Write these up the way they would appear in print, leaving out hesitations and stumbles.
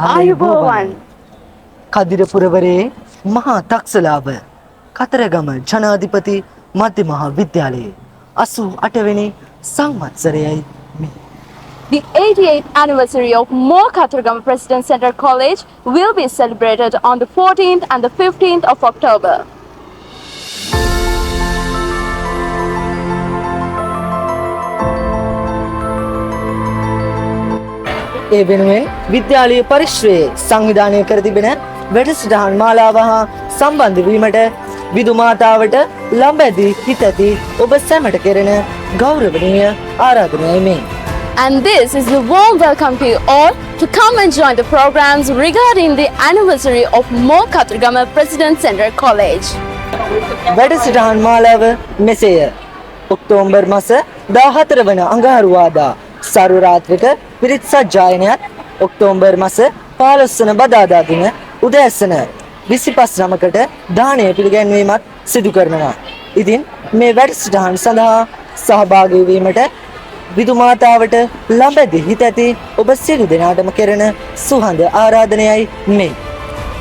ආයුබෝවන්. කදිරපුරවරේ මහා තක්සලාව කතරගම ජනාධිපති මධ්‍ය මහා විද්‍යාලයේ 88 වෙනි සංවත්සරයයි මේ. The 88th anniversary of More Katargama President Center College will be celebrated on the 14th and the 15th of October. ඒ වෙනුවෙන් විද්‍යාලීය පරිශ්‍රයේ සංවිධානය කර තිබෙන වැඩසටහන් මාලාව හා සම්බන්ධ වීමට විදුමාතාවට ළඹැදි හිතැති ඔබ සැමට කෙරෙන ගෞරවනීය ආරාධනයයි මේ. And this is the warm welcome to you all to come and join the programs regarding the anniversary of More Katargama President Center College. වැඩසටහන් මාලාව මෙසේය. ඔක්තෝබර් මාස 14 වන අඟහරුවාදා සරු රාත්‍රික පිරිත් සජ්ජායනයත් ඔක්තෝබර් මාස 15 වන බදාදා දින උදෑසන 25 නමකට දානය පිළිගැන්වීමත් සිදු කරනවා. ඉතින් මේ වැඩසටහන සඳහා සහභාගී වීමට විදුමාතාවට ළඹැදි හිතැති ඔබ සියලු දෙනාටම කෙරෙන සුහඳ ආරාධනයයි මේ.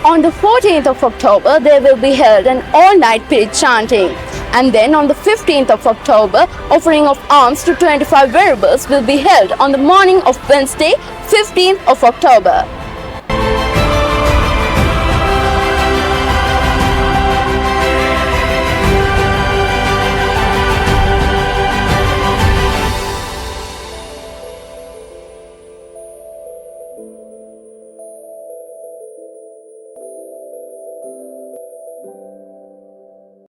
On the 14th of October, there will be held an all-night Pirit chanting. And then on the 15th of October, offering of alms to 25 wearables will be held on the morning of Wednesday, 15th of October.